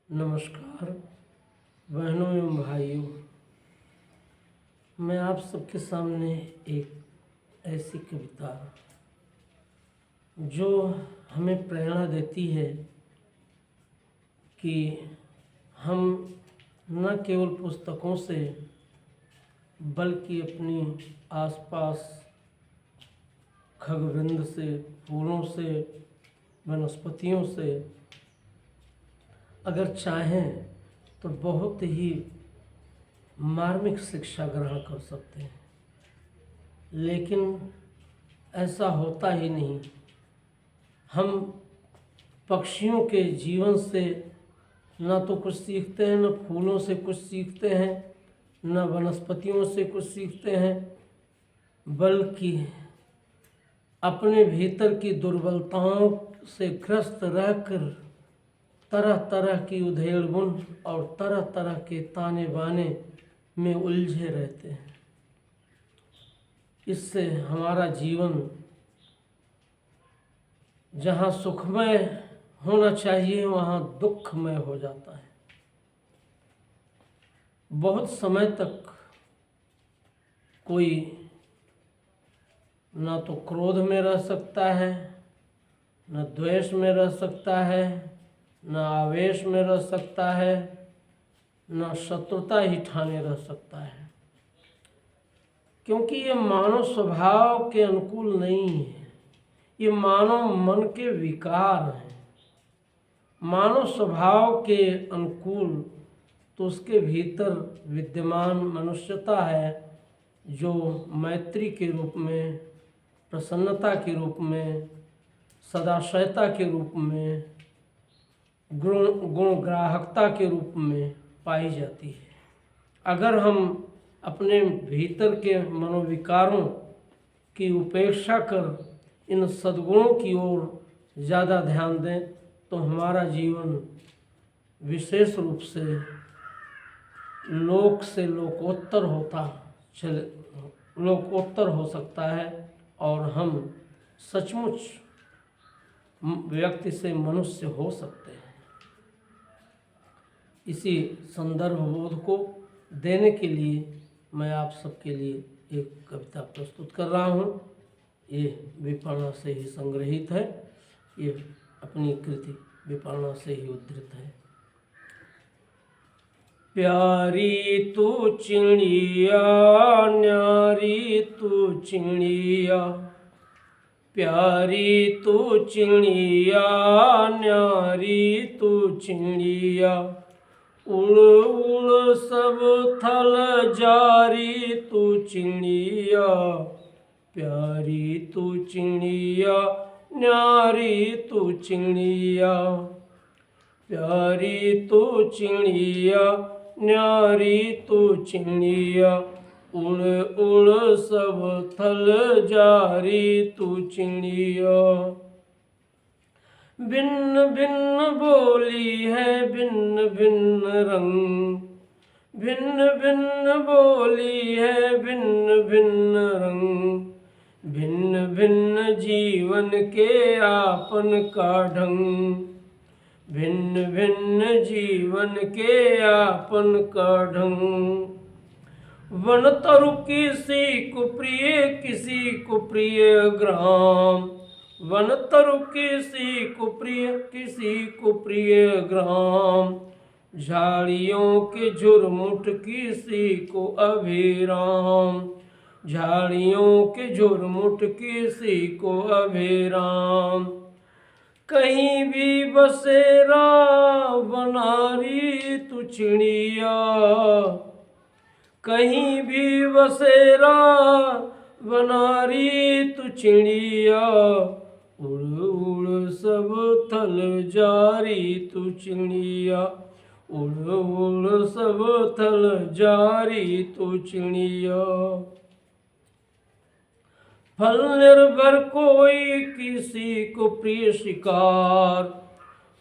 नमस्कार बहनों एवं भाइयों, मैं आप सबके सामने एक ऐसी कविता जो हमें प्रेरणा देती है कि हम न केवल पुस्तकों से बल्कि अपनी आसपास खगवृंद से, फूलों से, वनस्पतियों से अगर चाहें तो बहुत ही मार्मिक शिक्षा ग्रहण कर सकते हैं, लेकिन ऐसा होता ही नहीं। हम पक्षियों के जीवन से न तो कुछ सीखते हैं, न फूलों से कुछ सीखते हैं, न वनस्पतियों से कुछ सीखते हैं, बल्कि अपने भीतर की दुर्बलताओं से ग्रस्त रहकर तरह तरह की उधेड़बुन और तरह तरह के ताने बाने में उलझे रहते हैं। इससे हमारा जीवन जहाँ सुखमय होना चाहिए वहाँ दुखमय हो जाता है। बहुत समय तक कोई ना तो क्रोध में रह सकता है, न द्वेष में रह सकता है, न आवेश में रह सकता है, न शत्रुता ही ठाने रह सकता है, क्योंकि ये मानव स्वभाव के अनुकूल नहीं है। ये मानव मन के विकार हैं। मानव स्वभाव के अनुकूल तो उसके भीतर विद्यमान मनुष्यता है, जो मैत्री के रूप में, प्रसन्नता के रूप में, सदाशयता के रूप में, गुणग्राहकता के रूप में पाई जाती है। अगर हम अपने भीतर के मनोविकारों की उपेक्षा कर इन सद्गुणों की ओर ज़्यादा ध्यान दें तो हमारा जीवन विशेष रूप से लोकोत्तर हो सकता है और हम सचमुच व्यक्ति से मनुष्य हो सकते हैं। इसी संदर्भ बोध को देने के लिए मैं आप सबके लिए एक कविता प्रस्तुत कर रहा हूँ। ये विपणा से ही संग्रहित है, ये अपनी कृति विपणा से ही उद्धृत है। प्यारी तू चिड़िया, न्यारी तू चिड़िया, प्यारी तू चिड़िया, न्यारी तू चिड़िया, उड़ उड़ सब थल जारी तू चिड़िया, प्यारी तू चिड़िया, न्यारी तू चिड़िया, प्यारी तू चिड़िया, न्यारी तू चिड़िया, उड़ उड़ सब थल जारी तू चिड़िया। भिन्न भिन्न बोली है, भिन्न भिन्न रंग, भिन्न भिन्न बोली है, भिन्न भिन्न रंग, भिन्न भिन्न जीवन के आपन का ढंग, भिन्न भिन्न जीवन के आपन का ढंग। वन तरु किसी को प्रिय, किसी को प्रिय ग्राम, वन तरु किसी को प्रिय, किसी को प्रिय ग्राम, झाड़ियों के झुरमुट किसी को अभिराम, झाड़ियों के झुरमुट किसी को अभिराम। कहीं भी बसेरा बनारी तू चिड़िया, कहीं भी बसेरा बनारी तू चिड़िया, उड़ उड़ सब थल जारी तू चिड़िया, उड़ उड़ सब थल जारी तू चिड़िया। फल निर्भर कोई किसी को प्रिय शिकार,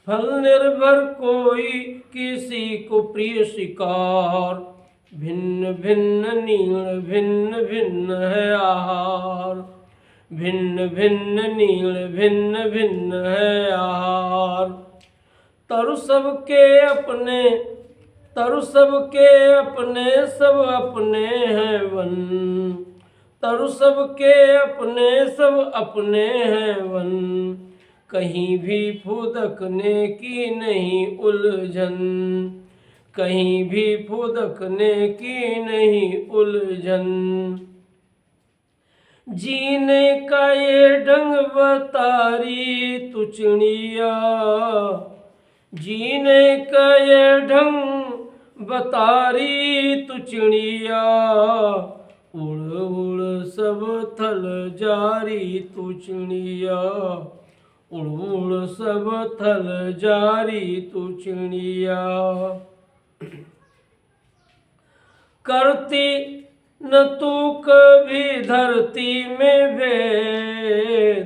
फल निर्भर कोई किसी को प्रिय शिकार, भिन्न भिन्न नील भिन्न भिन्न है आहार, भिन्न भिन्न नील भिन्न भिन्न है आहार। तरु सबके अपने, तरु सबके अपने, सब अपने हैं वन। तरु सबके अपने, सब अपने हैं वन। कहीं भी फुदकने की नहीं उलझन, कहीं भी फुदकने की नहीं उलझन। जीने का ये ढंग बतारी तू चिड़िया, जीने का ये ढंग बतारी तू चिड़िया। उड़ उड़ सब थल जारी तू चिड़िया, उड़ उड़ सब थल जारी तू चिड़िया। करती न तू कभी धरती में भेद,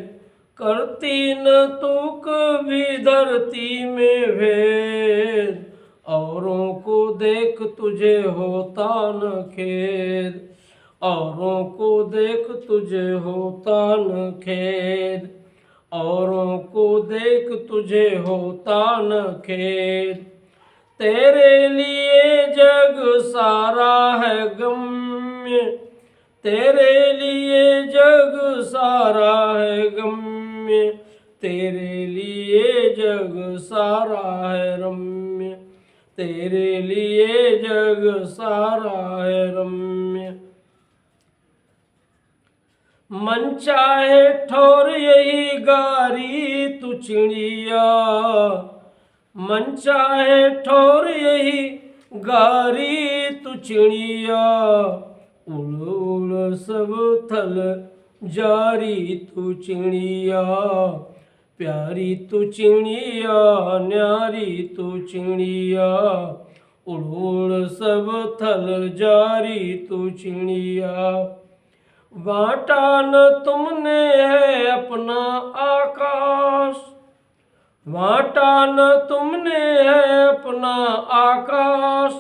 करती न तू कभी धरती में भेद। औरों को देख तुझे होता न खेद, औरों को देख तुझे होता न खेद, औरों को देख तुझे होता न खेद। तेरे लिए जग सारा है गम्य, तेरे लिए जग सारा है गम्य, तेरे लिए जग सारा है रम्य, तेरे लिए जग सारा है रम्य। मन चाहे ठोर यही गारी तू चिड़िया, मन चाहे ठोर यही गारी तू चिड़िया। उड़ उड़ सब थल जारी तू चिड़िया, प्यारी तू चिड़िया, न्यारी तू चिड़िया। उड़ उड़ सब थल जारी तू चिड़िया। बांटा न तुमने है अपना आकाश, बांटा न तुमने है अपना आकाश।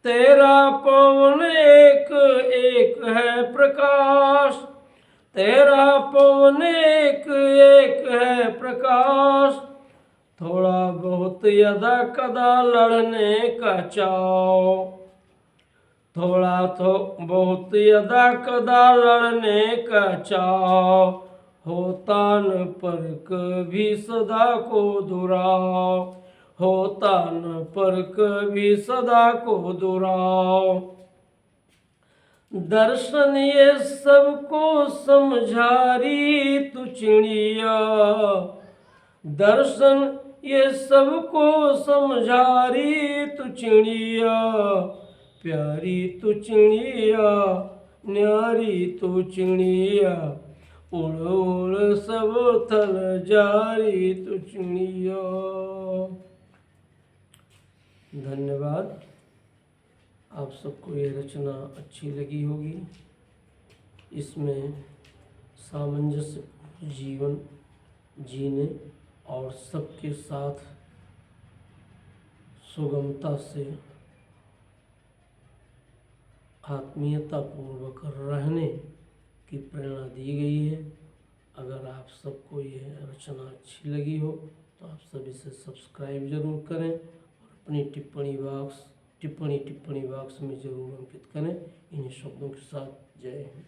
तेरा पवन एक एक है प्रकाश, तेरा पवन एक एक है प्रकाश। थोड़ा बहुत यदा कदा लड़ने का चाव, थोड़ा तो बहुत यदा कदा लड़ने का चाव। होता न पर कभी सदा को दुराव, होता न पर कभी सदा को दुराव। दर्शन ये सबको समझारी तू चिड़िया, दर्शन ये सबको समझारी तू चिड़िया। प्यारी तू चिड़िया, न्यारी तू चिड़िया। उड़ उड़ सब थल जारी तू चिड़िया। धन्यवाद। आप सबको ये रचना अच्छी लगी होगी। इसमें सामंजस्य जीवन जीने और सबके साथ सुगमता से आत्मीयतापूर्वक रहने की प्रेरणा दी गई है। अगर आप सबको यह रचना अच्छी लगी हो तो आप सब इसे सब्सक्राइब जरूर करें और अपनी टिप्पणी बॉक्स में ज़रूर अंकित करें। इन शब्दों के साथ जय हिंद।